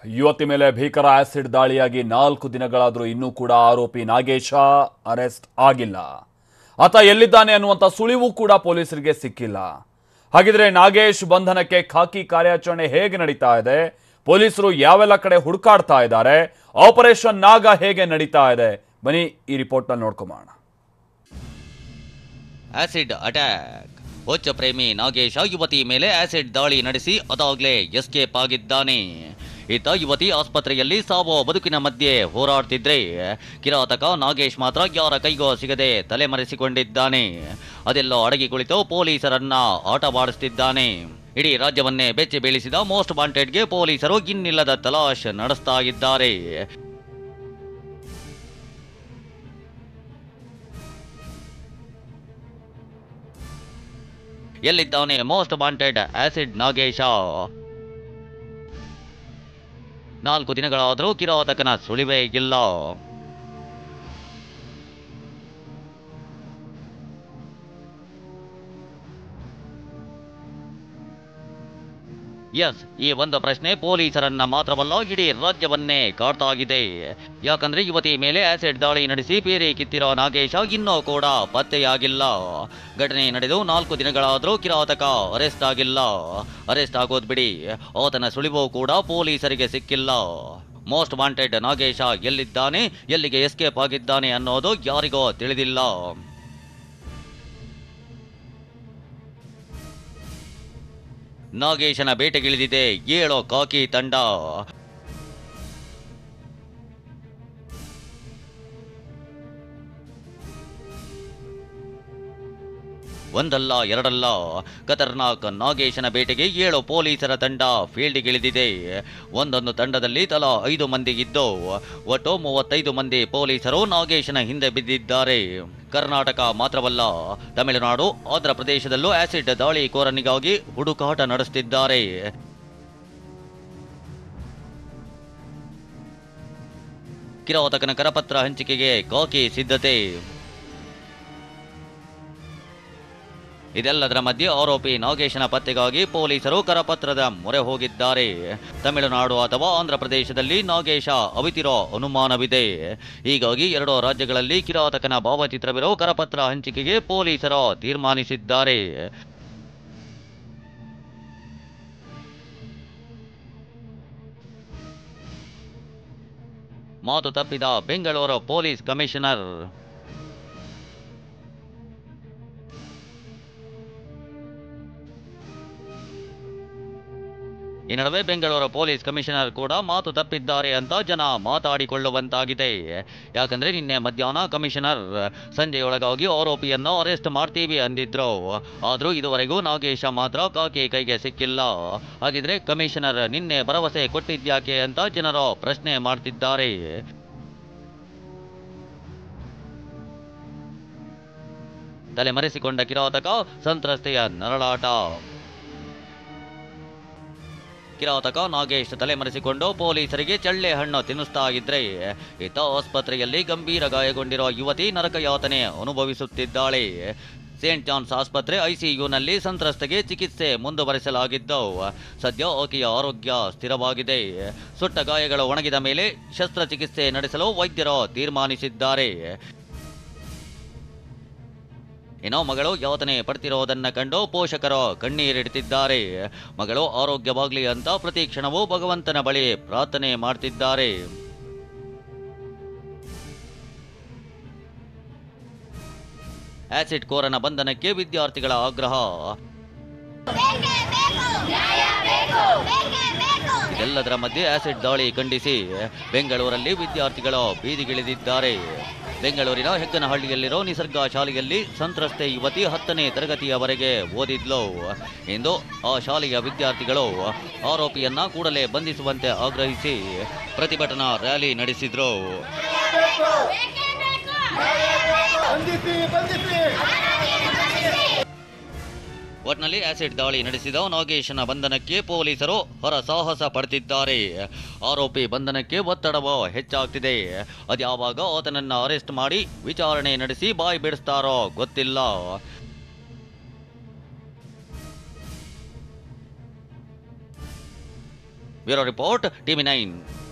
ಯುವತಿ ಮೇಲೆ ಭೀಕರ ಆಸಿಡ್ ದಾಳಿಯಾಗಿ 4 ದಿನಗಳಾದರೂ ಇನ್ನೂ ಕೂಡ ಆರೋಪಿ ನಾಗೇಶ ಅರೆಸ್ಟ್ ಆಗಿಲ್ಲ. ಆತ ಎಲ್ಲಿದ್ದಾನೆ ಅನ್ನುವಂಥ ಸುಳಿವು ಕೂಡ ಪೊಲೀಸರಿಗೆ ಸಿಕ್ಕಿಲ್ಲ. ಹಾಗಿದ್ರೆ ನಾಗೇಶ್ ಬಂಧನಕ್ಕೆ ಖಾಕಿ ಕಾರ್ಯಾಚರಣೆ ಹೇಗೆ ನಡೀತಾ ಇದೆ, ಪೊಲೀಸರು ಯಾವೆಲ್ಲ ಕಡೆ ಹುಡುಕಾಡ್ತಾ ಇದ್ದಾರೆ, ಆಪರೇಷನ್ ನಾಗ ಹೇಗೆ ನಡೀತಾ ಇದೆ, ಬನ್ನಿ ಈ ರಿಪೋರ್ಟ್ನಲ್ಲಿ ನೋಡ್ಕೊಂಬೋಣ. Acid attack. ಹೊಚ್ಚ ಪ್ರೇಮಿ ನಾಗೇಶ ಯುವತಿ ಮೇಲೆ ಆಸಿಡ್ ದಾಳಿ ನಡೆಸಿ ಅದಾಗಲೇ ಎಸ್ಕೇಪ್ ಆಗಿದ್ದಾನೆ. ಈತ ಯುವತಿ ಆಸ್ಪತ್ರೆಯಲ್ಲಿ ಸಾವು ಬದುಕಿನ ಮಧ್ಯೆ ಹೋರಾಡ್ತಿದ್ರೆ ಕಿರಾತಕ ನಾಗೇಶ್ ಮಾತ್ರ ಯಾರ ಕೈಗೋ ಸಿಗದೆ ತಲೆಮರೆಸಿಕೊಂಡಿದ್ದಾನೆ. ಅದೆಲ್ಲೋ ಅಡಗಿ ಕುಳಿತು ಪೊಲೀಸರನ್ನ ಆಟವಾಡಿಸ್ತಿದ್ದಾನೆ. ಇಡೀ ರಾಜ್ಯವನ್ನೇ ಬೆಚ್ಚಿ ಬೀಳಿಸಿದ ಮೋಸ್ಟ್ ವಾಂಟೆಡ್ಗೆ ಪೊಲೀಸರು ಇನ್ನಿಲ್ಲದ ತಲಾಶ್ ನಡೆಸ್ತಾ ಇದ್ದಾರೆ. ಎಲ್ಲಿದ್ದಾನೆ ಮೋಸ್ಟ್ ವಾಂಟೆಡ್ ಆಸಿಡ್ ನಾಗೇಶ? 4 ದಿನಗಳಾದರೂ ಕಿರಾತಕನ ಸುಳಿವೇ ಇಲ್ಲ. ಎಸ್, ಈ ಒಂದು ಪ್ರಶ್ನೆ ಪೊಲೀಸರನ್ನ ಮಾತ್ರವಲ್ಲ ಇಡೀ ರಾಜ್ಯವನ್ನೇ ಕಾಡ್ತಾ ಇದೆ. ಯಾಕಂದ್ರೆ ಯುವತಿ ಮೇಲೆ ಆಸಿಡ್ ದಾಳಿ ನಡೆಸಿ ಬೇರೆ ಕಿತ್ತಿರೋ ನಾಗೇಶ ಇನ್ನೂ ಕೂಡ ಪತ್ತೆಯಾಗಿಲ್ಲ. ಘಟನೆ ನಡೆದು 4 ದಿನಗಳಾದರೂ ಕಿರಾತಕ ಅರೆಸ್ಟ್ ಆಗಿಲ್ಲ. ಅರೆಸ್ಟ್ ಆಗೋದು ಬಿಡಿ, ಆತನ ಸುಳಿವು ಕೂಡ ಪೊಲೀಸರಿಗೆ ಸಿಕ್ಕಿಲ್ಲ. ಮೋಸ್ಟ್ ವಾಂಟೆಡ್ ನಾಗೇಶ ಎಲ್ಲಿದ್ದಾನೆ, ಎಲ್ಲಿಗೆ ಎಸ್ಕೇಪ್ ಆಗಿದ್ದಾನೆ ಅನ್ನೋದು ಯಾರಿಗೋ ತಿಳಿದಿಲ್ಲ. ನಾಗೇಶನ ಬೇಟೆಗಿಳಿದಿದೆ 7 ಖಾಕಿ ತಂಡ. ಒಂದಲ್ಲ ಎರಡಲ್ಲ, ಖತರ್ನಾಕ್ ನಾಗೇಶನ ಬೇಟೆಗೆ 7 ಪೊಲೀಸರ ತಂಡ ಫೀಲ್ಡ್ಗಿಳಿದಿದೆ. ಒಂದೊಂದು ತಂಡದಲ್ಲಿ ತಲಾ 5 ಮಂದಿ ಇದ್ದು ಒಟ್ಟು 35 ಮಂದಿ ಪೊಲೀಸರು ನಾಗೇಶನ ಹಿಂದೆ ಬಿದ್ದಿದ್ದಾರೆ. ಕರ್ನಾಟಕ ಮಾತ್ರವಲ್ಲ, ತಮಿಳುನಾಡು, ಆಂಧ್ರ ಪ್ರದೇಶದಲ್ಲೂ ಆಸಿಡ್ ದಾಳಿಕೋರನಿಗಾಗಿ ಹುಡುಕಾಟ ನಡೆಸುತ್ತಿದ್ದಾರೆ. ಕಿರಾತಕನ ಕರಪತ್ರ ಹಂಚಿಕೆಗೆ ಖಾಕಿ ಸಿದ್ಧತೆ. ಇದೆಲ್ಲದರ ಮಧ್ಯೆ ಆರೋಪಿ ನಾಗೇಶನ ಪತ್ತೆಗಾಗಿ ಪೊಲೀಸರು ಕರಪತ್ರದ ಮೊರೆ ಹೋಗಿದ್ದಾರೆ. ತಮಿಳುನಾಡು ಅಥವಾ ಆಂಧ್ರ ಪ್ರದೇಶದಲ್ಲಿ ನಾಗೇಶ ಅವಿತಿರೋ ಅನುಮಾನವಿದೆ. ಹೀಗಾಗಿ 2 ರಾಜ್ಯಗಳಲ್ಲಿ ಕಿರಾತಕನ ಭಾವಚಿತ್ರವಿರೋ ಕರಪತ್ರ ಹಂಚಿಕೆಗೆ ಪೊಲೀಸರು ತೀರ್ಮಾನಿಸಿದ್ದಾರೆ. ಮಾತು ತಪ್ಪಿದ ಬೆಂಗಳೂರು ಪೊಲೀಸ್ ಕಮಿಷನರ್. ಈ ನಡುವೆ ಬೆಂಗಳೂರು ಪೊಲೀಸ್ ಕಮಿಷನರ್ ಕೂಡ ಮಾತು ತಪ್ಪಿದ್ದಾರೆ ಅಂತ ಜನ ಮಾತಾಡಿಕೊಳ್ಳುವಂತಾಗಿದೆ. ಯಾಕಂದ್ರೆ ನಿನ್ನೆ ಮಧ್ಯಾಹ್ನ ಕಮಿಷನರ್ ಸಂಜೆಯೊಳಗಾಗಿ ಆರೋಪಿಯನ್ನು ಅರೆಸ್ಟ್ ಮಾಡ್ತೀವಿ ಅಂದಿದ್ರು. ಆದ್ರೂ ಇದುವರೆಗೂ ನಾಗೇಶ ಮಾತ್ರ ಖಾಕಿ ಕೈಗೆ ಸಿಕ್ಕಿಲ್ಲ. ಹಾಗಿದ್ರೆ ಕಮಿಷನರ್ ನಿನ್ನೆ ಭರವಸೆ ಕೊಟ್ಟಿದ್ಯಾಕೆ ಅಂತ ಜನರು ಪ್ರಶ್ನೆ ಮಾಡ್ತಿದ್ದಾರೆ. ತಲೆಮರೆಸಿಕೊಂಡ ಕಿರಾತಕ, ಸಂತ್ರಸ್ತೆಯ ನರಳಾಟ. ಕಿರಾತಕ ನಾಗೇಶ್ ತಲೆಮರೆಸಿಕೊಂಡು ಪೊಲೀಸರಿಗೆ ಚಳ್ಳೆ ಹಣ್ಣು ತಿನ್ನಿಸ್ತಾ ಇದ್ರೆ ಈತ ಆಸ್ಪತ್ರೆಯಲ್ಲಿ ಗಂಭೀರ ಗಾಯಗೊಂಡಿರೋ ಯುವತಿ ನರಕಯಾತನೆ ಅನುಭವಿಸುತ್ತಿದ್ದಾಳೆ. ಸೇಂಟ್ ಜಾನ್ಸ್ ಆಸ್ಪತ್ರೆ ಐಸಿಯುನಲ್ಲಿ ಸಂತ್ರಸ್ತೆಗೆ ಚಿಕಿತ್ಸೆ ಮುಂದುವರೆಸಲಾಗಿದ್ದು ಸದ್ಯ ಆಕೆಯ ಆರೋಗ್ಯ ಸ್ಥಿರವಾಗಿದೆ. ಸುಟ್ಟ ಗಾಯಗಳು ಒಣಗಿದ ಮೇಲೆ ಶಸ್ತ್ರಚಿಕಿತ್ಸೆ ನಡೆಸಲು ವೈದ್ಯರು ತೀರ್ಮಾನಿಸಿದ್ದಾರೆ. ಏನೋ ಮಗಳು ಯಾತನೆ ಪಡ್ತಿರೋದನ್ನ ಕಂಡು ಪೋಷಕರು ಕಣ್ಣೀರಿಡ್ತಿದ್ದಾರೆ. ಮಗಳು ಆರೋಗ್ಯವಾಗ್ಲಿ ಅಂತ ಪ್ರತಿ ಕ್ಷಣವೂ ಭಗವಂತನ ಬಳಿ ಪ್ರಾರ್ಥನೆ ಮಾಡ್ತಿದ್ದಾರೆ. ಆಸಿಡ್ ಕೋರನ ಬಂಧನಕ್ಕೆ ವಿದ್ಯಾರ್ಥಿಗಳ ಆಗ್ರಹ. ಇದೆಲ್ಲದರ ಮಧ್ಯೆ ಆಸಿಡ್ ದಾಳಿ ಖಂಡಿಸಿ ಬೆಂಗಳೂರಲ್ಲಿ ವಿದ್ಯಾರ್ಥಿಗಳು ಬೀದಿಗಿಳಿದಿದ್ದಾರೆ. ಬೆಂಗಳೂರಿನ ಹೆಗ್ಗನಹಳ್ಳಿಯಲ್ಲಿರೋ ನಿಸರ್ಗ ಶಾಲೆಯಲ್ಲಿ ಸಂತ್ರಸ್ತೆ ಯುವತಿ 10ನೇ ತರಗತಿಯವರೆಗೆ ಓದಿದ್ಲು. ಇಂದು ಆ ಶಾಲೆಯ ವಿದ್ಯಾರ್ಥಿಗಳು ಆರೋಪಿಯನ್ನ ಕೂಡಲೇ ಬಂಧಿಸುವಂತೆ ಆಗ್ರಹಿಸಿ ಪ್ರತಿಭಟನಾ ರ್ಯಾಲಿ ನಡೆಸಿದ್ರು. ಒಟ್ನಲ್ಲಿ ಆಸಿಡ್ ದಾಳಿ ನಡೆಸಿದ ನಾಗೇಶನ ಬಂಧನಕ್ಕೆ ಪೊಲೀಸರು ಹರಸಾಹಸ ಪಡ್ತಿದ್ದಾರೆ. ಆರೋಪಿ ಬಂಧನಕ್ಕೆ ಒತ್ತಡವೂ ಹೆಚ್ಚಾಗ್ತಿದೆ. ಅದ್ಯಾವಾಗ ಆತನನ್ನ ಅರೆಸ್ಟ್ ಮಾಡಿ ವಿಚಾರಣೆ ನಡೆಸಿ ಬಾಯಿ ಬಿಡಿಸ್ತಾರೋ ಗೊತ್ತಿಲ್ಲ. Bureau report TV 9.